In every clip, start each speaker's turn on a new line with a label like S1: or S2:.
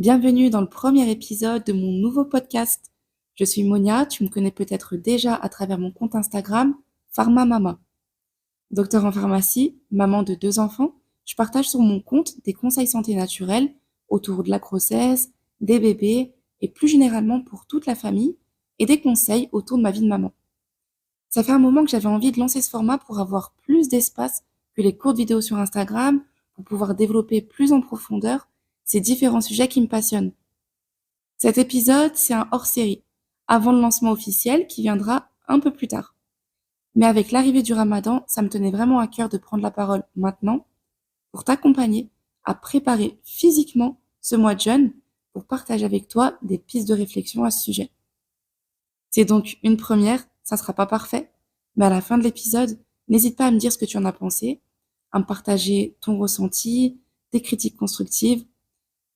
S1: Bienvenue dans le premier épisode de mon nouveau podcast. Je suis Monia, tu me connais peut-être déjà à travers mon compte Instagram, Pharma Mama. Docteur en pharmacie, maman de 2 enfants, je partage sur mon compte des conseils santé naturelle autour de la grossesse, des bébés et plus généralement pour toute la famille et des conseils autour de ma vie de maman. Ça fait un moment que j'avais envie de lancer ce format pour avoir plus d'espace que les courtes vidéos sur Instagram, pour pouvoir développer plus en profondeur ces différents sujets qui me passionnent. Cet épisode, c'est un hors-série, avant le lancement officiel qui viendra un peu plus tard. Mais avec l'arrivée du Ramadan, ça me tenait vraiment à cœur de prendre la parole maintenant pour t'accompagner à préparer physiquement ce mois de jeûne pour partager avec toi des pistes de réflexion à ce sujet. C'est donc une première, ça sera pas parfait, mais à la fin de l'épisode, n'hésite pas à me dire ce que tu en as pensé, à me partager ton ressenti, tes critiques constructives,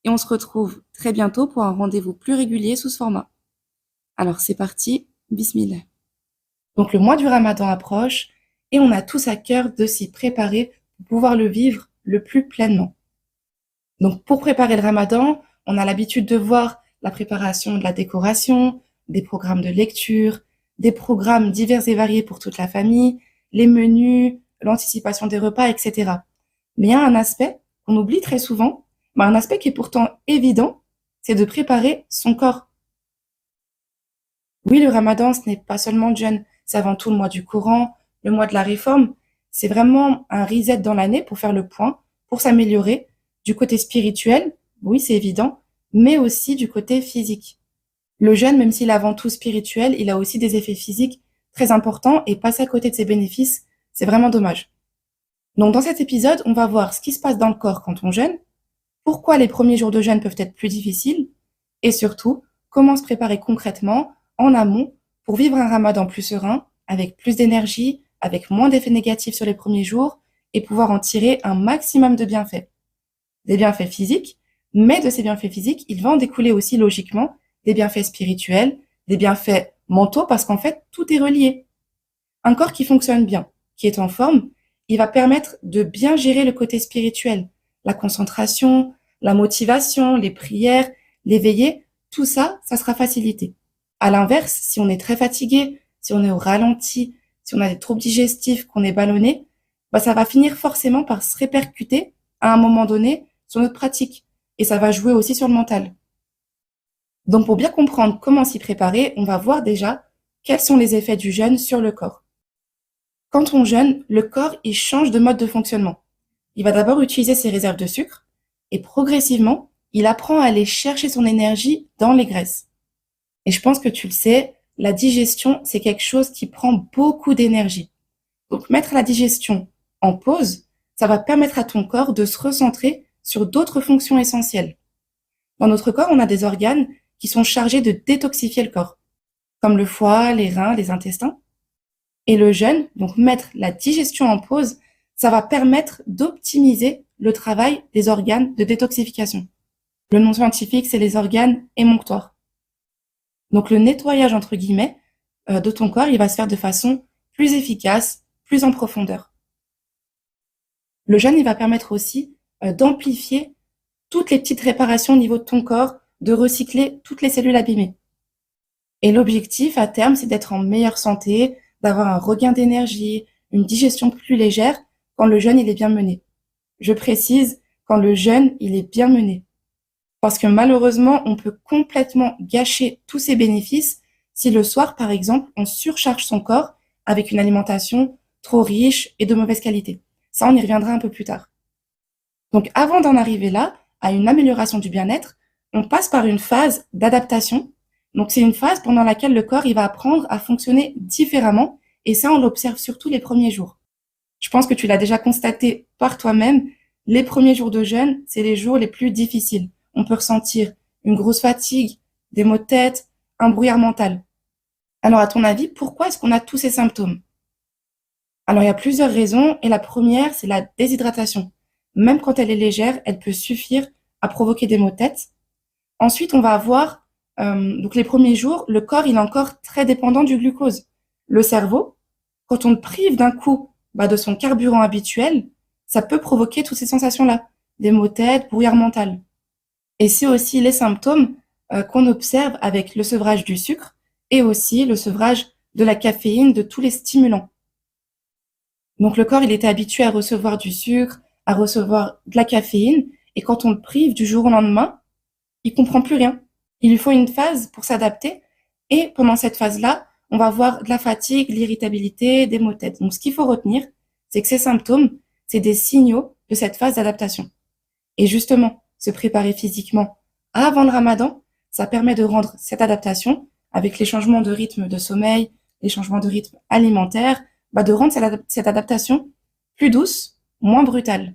S1: et on se retrouve très bientôt pour un rendez-vous plus régulier sous ce format. Alors c'est parti, bismillah. Donc le mois du Ramadan approche et on a tous à cœur de s'y préparer pour pouvoir le vivre le plus pleinement. Donc pour préparer le Ramadan, on a l'habitude de voir la préparation de la décoration, des programmes de lecture, des programmes divers et variés pour toute la famille, les menus, l'anticipation des repas, etc. Mais il y a un aspect qu'on oublie très souvent, mais un aspect qui est pourtant évident, c'est de préparer son corps. Oui, le Ramadan, ce n'est pas seulement le jeûne, c'est avant tout le mois du Coran, le mois de la réforme. C'est vraiment un reset dans l'année pour faire le point, pour s'améliorer du côté spirituel, oui, c'est évident, mais aussi du côté physique. Le jeûne, même s'il est avant tout spirituel, il a aussi des effets physiques très importants et passer à côté de ses bénéfices, c'est vraiment dommage. Donc dans cet épisode, on va voir ce qui se passe dans le corps quand on jeûne, pourquoi les premiers jours de jeûne peuvent être plus difficiles et surtout, comment se préparer concrètement en amont pour vivre un Ramadan plus serein, avec plus d'énergie, avec moins d'effets négatifs sur les premiers jours et pouvoir en tirer un maximum de bienfaits. Des bienfaits physiques, mais de ces bienfaits physiques, il va en découler aussi logiquement des bienfaits spirituels, des bienfaits mentaux parce qu'en fait, tout est relié. Un corps qui fonctionne bien, qui est en forme, il va permettre de bien gérer le côté spirituel, la concentration, la motivation, les prières, les veillées, tout ça, ça sera facilité. À l'inverse, si on est très fatigué, si on est au ralenti, si on a des troubles digestifs, qu'on est ballonné, bah ça va finir forcément par se répercuter à un moment donné sur notre pratique. Et ça va jouer aussi sur le mental. Donc pour bien comprendre comment s'y préparer, on va voir déjà quels sont les effets du jeûne sur le corps. Quand on jeûne, le corps, il change de mode de fonctionnement. Il va d'abord utiliser ses réserves de sucre et progressivement, il apprend à aller chercher son énergie dans les graisses. Et je pense que tu le sais, la digestion, c'est quelque chose qui prend beaucoup d'énergie. Donc mettre la digestion en pause, ça va permettre à ton corps de se recentrer sur d'autres fonctions essentielles. Dans notre corps, on a des organes qui sont chargés de détoxifier le corps, comme le foie, les reins, les intestins. Et le jeûne, donc mettre la digestion en pause, ça va permettre d'optimiser le travail des organes de détoxification. Le nom scientifique, c'est les organes émonctoires. Donc le nettoyage, entre guillemets, de ton corps, il va se faire de façon plus efficace, plus en profondeur. Le jeûne, il va permettre aussi d'amplifier toutes les petites réparations au niveau de ton corps, de recycler toutes les cellules abîmées. Et l'objectif, à terme, c'est d'être en meilleure santé, d'avoir un regain d'énergie, une digestion plus légère quand le jeûne il est bien mené. Je précise, quand le jeûne il est bien mené. Parce que malheureusement, on peut complètement gâcher tous ces bénéfices si le soir, par exemple, on surcharge son corps avec une alimentation trop riche et de mauvaise qualité. Ça, on y reviendra un peu plus tard. Donc avant d'en arriver là, à une amélioration du bien-être, on passe par une phase d'adaptation. Donc c'est une phase pendant laquelle le corps il va apprendre à fonctionner différemment et ça on l'observe surtout les premiers jours. Je pense que tu l'as déjà constaté par toi-même, les premiers jours de jeûne, c'est les jours les plus difficiles. On peut ressentir une grosse fatigue, des maux de tête, un brouillard mental. Alors à ton avis, pourquoi est-ce qu'on a tous ces symptômes? Alors il y a plusieurs raisons et la première, c'est la déshydratation. Même quand elle est légère, elle peut suffire à provoquer des maux de tête. Ensuite, on va avoir, donc les premiers jours, le corps, il est encore très dépendant du glucose. Le cerveau, quand on le prive d'un coup de son carburant habituel, ça peut provoquer toutes ces sensations-là, des maux de tête, brouillard mental. Et c'est aussi les symptômes qu'on observe avec le sevrage du sucre et aussi le sevrage de la caféine, de tous les stimulants. Donc le corps, il était habitué à recevoir du sucre, à recevoir de la caféine, et quand on le prive du jour au lendemain, il comprend plus rien. Il lui faut une phase pour s'adapter, et pendant cette phase-là, on va avoir de la fatigue, l'irritabilité, des maux de tête. Donc ce qu'il faut retenir, c'est que ces symptômes, c'est des signaux de cette phase d'adaptation. Et justement, se préparer physiquement avant le ramadan, ça permet de rendre cette adaptation, avec les changements de rythme de sommeil, les changements de rythme alimentaire, de rendre cette adaptation plus douce, moins brutale.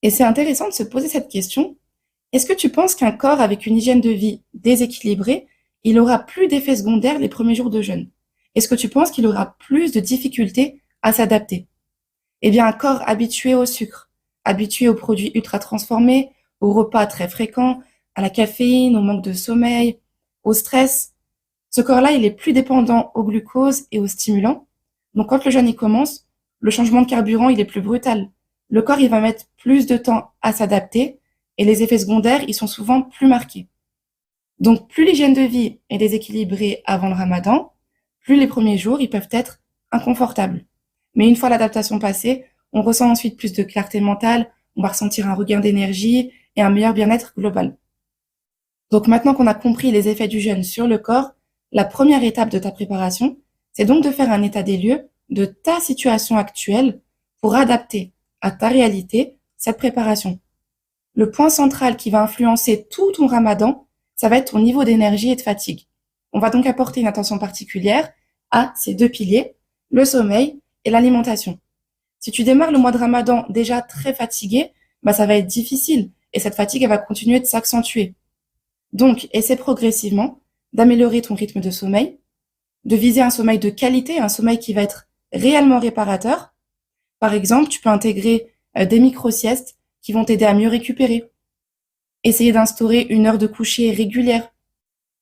S1: Et c'est intéressant de se poser cette question. Est-ce que tu penses qu'un corps avec une hygiène de vie déséquilibrée, il aura plus d'effets secondaires les premiers jours de jeûne? Est-ce que tu penses qu'il aura plus de difficultés à s'adapter? Eh bien, un corps habitué au sucre, habitué aux produits ultra transformés, aux repas très fréquents, à la caféine, au manque de sommeil, au stress, ce corps-là, il est plus dépendant au glucose et aux stimulants. Donc, quand le jeûne il commence, le changement de carburant, il est plus brutal. Le corps, il va mettre plus de temps à s'adapter et les effets secondaires, ils sont souvent plus marqués. Donc, plus l'hygiène de vie est déséquilibrée avant le ramadan, plus les premiers jours, ils peuvent être inconfortables. Mais une fois l'adaptation passée, on ressent ensuite plus de clarté mentale, on va ressentir un regain d'énergie et un meilleur bien-être global. Donc maintenant qu'on a compris les effets du jeûne sur le corps, la première étape de ta préparation, c'est donc de faire un état des lieux de ta situation actuelle pour adapter à ta réalité cette préparation. Le point central qui va influencer tout ton ramadan, ça va être ton niveau d'énergie et de fatigue. On va donc apporter une attention particulière à ces deux piliers, le sommeil et l'alimentation. Si tu démarres le mois de ramadan déjà très fatigué, ça va être difficile et cette fatigue elle va continuer de s'accentuer. Donc, essaie progressivement d'améliorer ton rythme de sommeil, de viser un sommeil de qualité, un sommeil qui va être réellement réparateur. Par exemple, tu peux intégrer des micro-siestes qui vont t'aider à mieux récupérer. Essayer d'instaurer une heure de coucher régulière,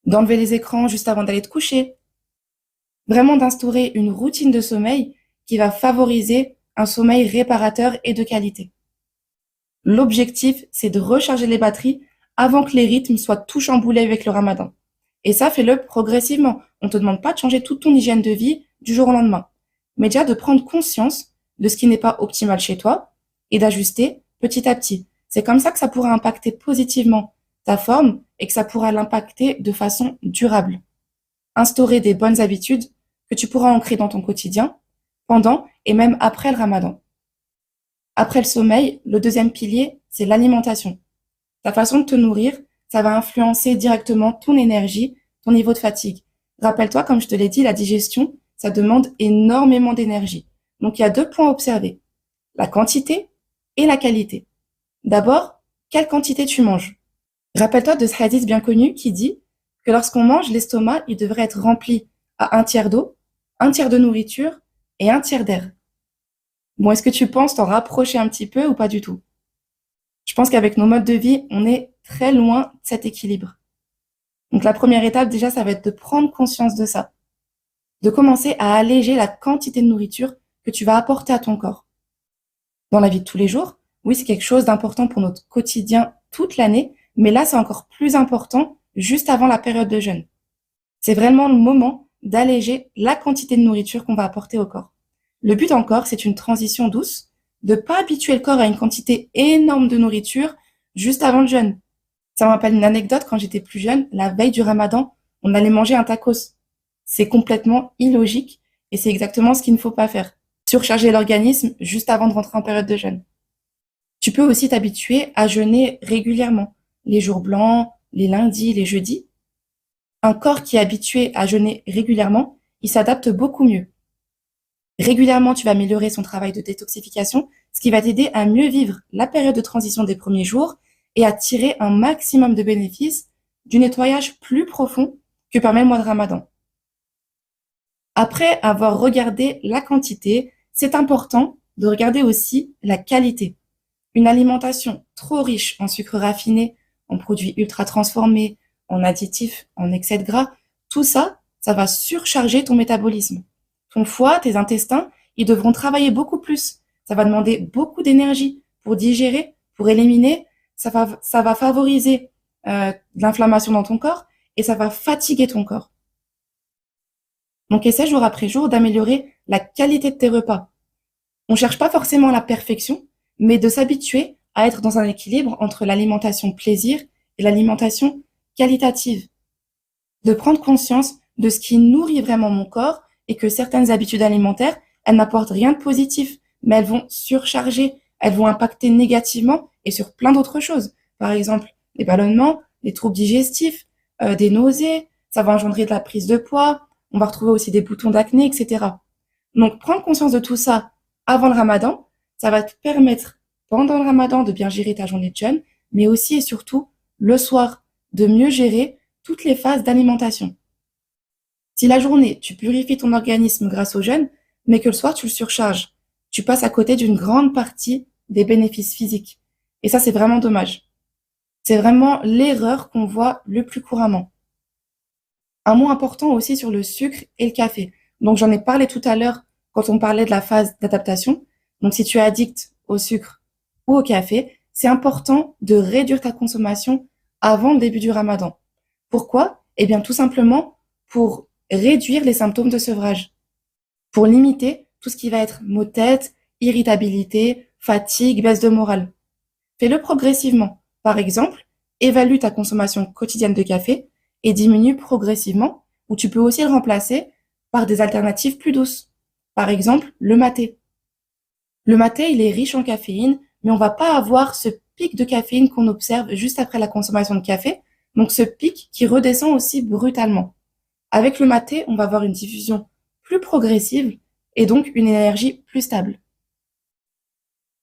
S1: d'enlever les écrans juste avant d'aller te coucher. Vraiment d'instaurer une routine de sommeil qui va favoriser un sommeil réparateur et de qualité. L'objectif, c'est de recharger les batteries avant que les rythmes soient tout chamboulés avec le ramadan. Et ça, fais-le progressivement. On ne te demande pas de changer toute ton hygiène de vie du jour au lendemain, mais déjà de prendre conscience de ce qui n'est pas optimal chez toi et d'ajuster petit à petit. C'est comme ça que ça pourra impacter positivement ta forme et que ça pourra l'impacter de façon durable. Instaurer des bonnes habitudes que tu pourras ancrer dans ton quotidien pendant et même après le ramadan. Après le sommeil, le deuxième pilier, c'est l'alimentation. Ta façon de te nourrir, ça va influencer directement ton énergie, ton niveau de fatigue. Rappelle-toi, comme je te l'ai dit, la digestion, ça demande énormément d'énergie. Donc, il y a 2 points à observer. La quantité et la qualité. D'abord, quelle quantité tu manges? Rappelle-toi de ce hadith bien connu qui dit que lorsqu'on mange, l'estomac, il devrait être rempli à 1/3 d'eau, 1/3 de nourriture et 1/3 d'air. Bon, est-ce que tu penses t'en rapprocher un petit peu ou pas du tout? Je pense qu'avec nos modes de vie, on est très loin de cet équilibre. Donc la première étape, déjà, ça va être de prendre conscience de ça, de commencer à alléger la quantité de nourriture que tu vas apporter à ton corps. Dans la vie de tous les jours, oui, c'est quelque chose d'important pour notre quotidien toute l'année, mais là, c'est encore plus important juste avant la période de jeûne. C'est vraiment le moment d'alléger la quantité de nourriture qu'on va apporter au corps. Le but encore, c'est une transition douce, de pas habituer le corps à une quantité énorme de nourriture juste avant le jeûne. Ça me rappelle une anecdote, quand j'étais plus jeune, la veille du ramadan, on allait manger un tacos. C'est complètement illogique et c'est exactement ce qu'il ne faut pas faire. Surcharger l'organisme juste avant de rentrer en période de jeûne. Tu peux aussi t'habituer à jeûner régulièrement, les jours blancs, les lundis, les jeudis. Un corps qui est habitué à jeûner régulièrement, il s'adapte beaucoup mieux. Régulièrement, tu vas améliorer son travail de détoxification, ce qui va t'aider à mieux vivre la période de transition des premiers jours et à tirer un maximum de bénéfices du nettoyage plus profond que permet le mois de Ramadan. Après avoir regardé la quantité, c'est important de regarder aussi la qualité. Une alimentation trop riche en sucre raffiné, en produits ultra transformés, en additifs, en excès de gras, tout ça, ça va surcharger ton métabolisme. Ton foie, tes intestins, ils devront travailler beaucoup plus. Ça va demander beaucoup d'énergie pour digérer, pour éliminer, ça va favoriser l'inflammation dans ton corps et ça va fatiguer ton corps. Donc, essaie jour après jour d'améliorer la qualité de tes repas. On cherche pas forcément la perfection, mais de s'habituer à être dans un équilibre entre l'alimentation plaisir et l'alimentation qualitative. De prendre conscience de ce qui nourrit vraiment mon corps et que certaines habitudes alimentaires, elles n'apportent rien de positif, mais elles vont surcharger, elles vont impacter négativement et sur plein d'autres choses. Par exemple, les ballonnements, les troubles digestifs, des nausées, ça va engendrer de la prise de poids, on va retrouver aussi des boutons d'acné, etc. Donc, prendre conscience de tout ça avant le ramadan, ça va te permettre, pendant le ramadan, de bien gérer ta journée de jeûne, mais aussi et surtout, le soir, de mieux gérer toutes les phases d'alimentation. Si la journée, tu purifies ton organisme grâce au jeûne, mais que le soir, tu le surcharges, tu passes à côté d'une grande partie des bénéfices physiques. Et ça, c'est vraiment dommage. C'est vraiment l'erreur qu'on voit le plus couramment. Un mot important aussi sur le sucre et le café. Donc, j'en ai parlé tout à l'heure quand on parlait de la phase d'adaptation. Donc, si tu es addict au sucre ou au café, c'est important de réduire ta consommation avant le début du ramadan. Pourquoi? Eh bien, tout simplement pour réduire les symptômes de sevrage, pour limiter tout ce qui va être maux de tête, irritabilité, fatigue, baisse de morale. Fais-le progressivement. Par exemple, évalue ta consommation quotidienne de café et diminue progressivement, ou tu peux aussi le remplacer par des alternatives plus douces. Par exemple, le maté. Le maté, il est riche en caféine, mais on va pas avoir ce pic de caféine qu'on observe juste après la consommation de café, donc ce pic qui redescend aussi brutalement. Avec le maté, on va avoir une diffusion plus progressive et donc une énergie plus stable.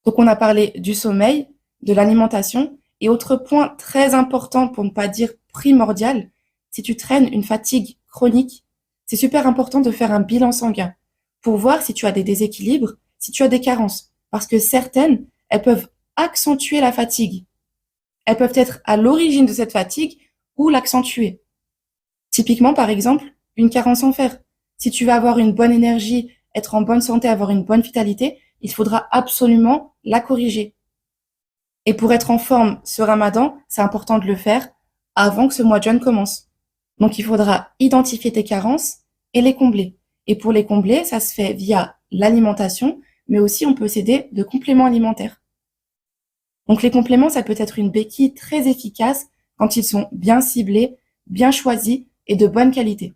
S1: Donc on a parlé du sommeil, de l'alimentation, et autre point très important pour ne pas dire primordial, si tu traînes une fatigue chronique, c'est super important de faire un bilan sanguin pour voir si tu as des déséquilibres, si tu as des carences, parce que certaines, elles peuvent accentuer la fatigue. Elles peuvent être à l'origine de cette fatigue ou l'accentuer. Typiquement, par exemple, une carence en fer. Si tu veux avoir une bonne énergie, être en bonne santé, avoir une bonne vitalité, il faudra absolument la corriger. Et pour être en forme ce ramadan, c'est important de le faire avant que ce mois de jeûne commence. Donc il faudra identifier tes carences et les combler. Et pour les combler, ça se fait via l'alimentation, mais aussi on peut s'aider de compléments alimentaires. Donc les compléments, ça peut être une béquille très efficace quand ils sont bien ciblés, bien choisis et de bonne qualité.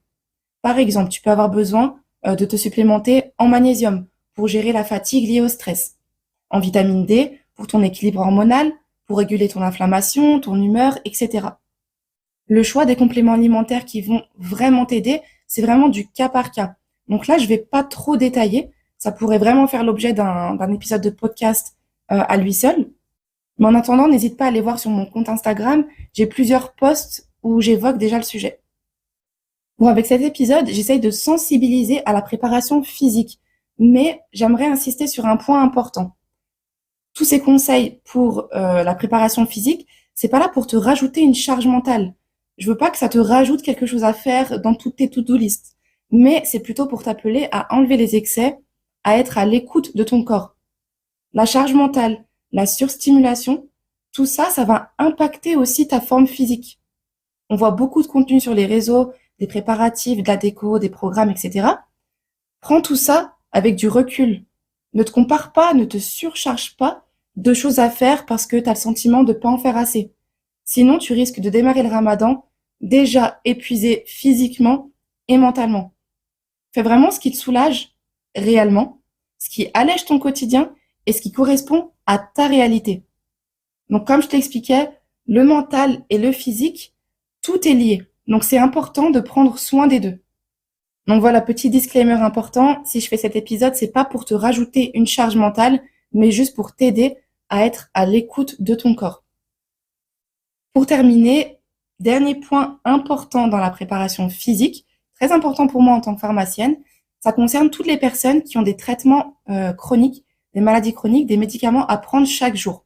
S1: Par exemple, tu peux avoir besoin de te supplémenter en magnésium pour gérer la fatigue liée au stress, en vitamine D pour ton équilibre hormonal, pour réguler ton inflammation, ton humeur, etc. Le choix des compléments alimentaires qui vont vraiment t'aider, c'est vraiment du cas par cas. Donc là, je vais pas trop détailler. Ça pourrait vraiment faire l'objet d'un épisode de podcast à lui seul. Mais en attendant, n'hésite pas à aller voir sur mon compte Instagram. J'ai plusieurs posts où j'évoque déjà le sujet. Bon, avec cet épisode, j'essaye de sensibiliser à la préparation physique. Mais j'aimerais insister sur un point important. Tous ces conseils pour la préparation physique, c'est pas là pour te rajouter une charge mentale. Je veux pas que ça te rajoute quelque chose à faire dans toutes tes to-do list. Mais c'est plutôt pour t'appeler à enlever les excès, à être à l'écoute de ton corps. La charge mentale, la surstimulation, tout ça, ça va impacter aussi ta forme physique. On voit beaucoup de contenu sur les réseaux, des préparatifs, de la déco, des programmes, etc. Prends tout ça avec du recul. Ne te compare pas, ne te surcharge pas de choses à faire parce que tu as le sentiment de pas en faire assez. Sinon, tu risques de démarrer le ramadan déjà épuisé physiquement et mentalement. Fais vraiment ce qui te soulage réellement, ce qui allège ton quotidien et ce qui correspond à ta réalité. Donc, comme je t'expliquais, le mental et le physique, tout est lié. Donc, c'est important de prendre soin des deux. Donc voilà, petit disclaimer important, si je fais cet épisode, c'est pas pour te rajouter une charge mentale, mais juste pour t'aider à être à l'écoute de ton corps. Pour terminer, dernier point important dans la préparation physique, très important pour moi en tant que pharmacienne, ça concerne toutes les personnes qui ont des traitements chroniques, des maladies chroniques, des médicaments à prendre chaque jour.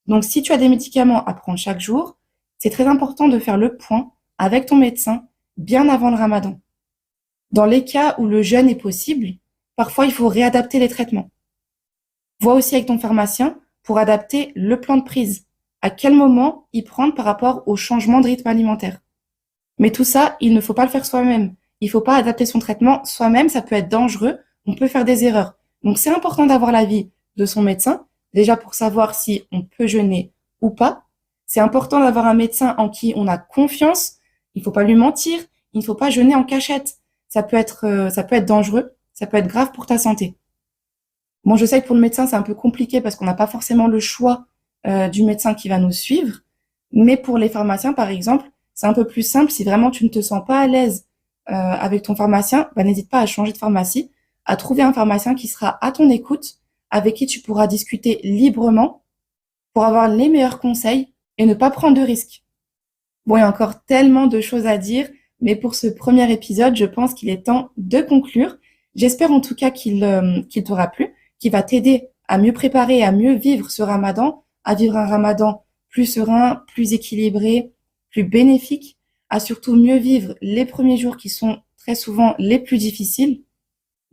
S1: Donc si tu as des médicaments à prendre chaque jour, c'est très important de faire le point avec ton médecin bien avant le ramadan. Dans les cas où le jeûne est possible, parfois il faut réadapter les traitements. Vois aussi avec ton pharmacien pour adapter le plan de prise. à quel moment y prendre par rapport au changement de rythme alimentaire. Mais tout ça, il ne faut pas le faire soi-même. Il ne faut pas adapter son traitement soi-même, ça peut être dangereux, on peut faire des erreurs. Donc c'est important d'avoir l'avis de son médecin, déjà pour savoir si on peut jeûner ou pas. C'est important d'avoir un médecin en qui on a confiance. Il ne faut pas lui mentir, il ne faut pas jeûner en cachette. Ça peut être dangereux, ça peut être grave pour ta santé. Bon, je sais que pour le médecin, c'est un peu compliqué parce qu'on n'a pas forcément le choix du médecin qui va nous suivre. Mais pour les pharmaciens, par exemple, c'est un peu plus simple. Si vraiment tu ne te sens pas à l'aise avec ton pharmacien, bah, n'hésite pas à changer de pharmacie, à trouver un pharmacien qui sera à ton écoute, avec qui tu pourras discuter librement pour avoir les meilleurs conseils et ne pas prendre de risques. Bon, il y a encore tellement de choses à dire, mais pour ce premier épisode, je pense qu'il est temps de conclure. J'espère en tout cas qu'il t'aura plu, qu'il va t'aider à mieux préparer et à mieux vivre ce ramadan, à vivre un ramadan plus serein, plus équilibré, plus bénéfique, à surtout mieux vivre les premiers jours qui sont très souvent les plus difficiles.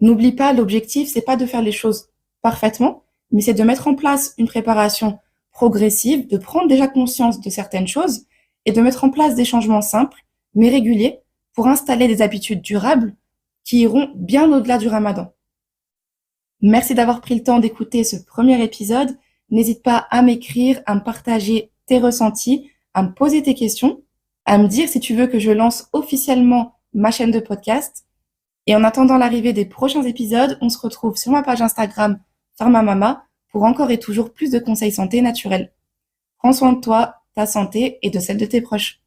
S1: N'oublie pas, l'objectif, c'est pas de faire les choses parfaitement, mais c'est de mettre en place une préparation progressive, de prendre déjà conscience de certaines choses et de mettre en place des changements simples, mais réguliers, pour installer des habitudes durables qui iront bien au-delà du ramadan. Merci d'avoir pris le temps d'écouter ce premier épisode. N'hésite pas à m'écrire, à me partager tes ressentis, à me poser tes questions, à me dire si tu veux que je lance officiellement ma chaîne de podcast. Et en attendant l'arrivée des prochains épisodes, on se retrouve sur ma page Instagram PharmaMama pour encore et toujours plus de conseils santé naturels. Prends soin de toi, ta santé et de celle de tes proches.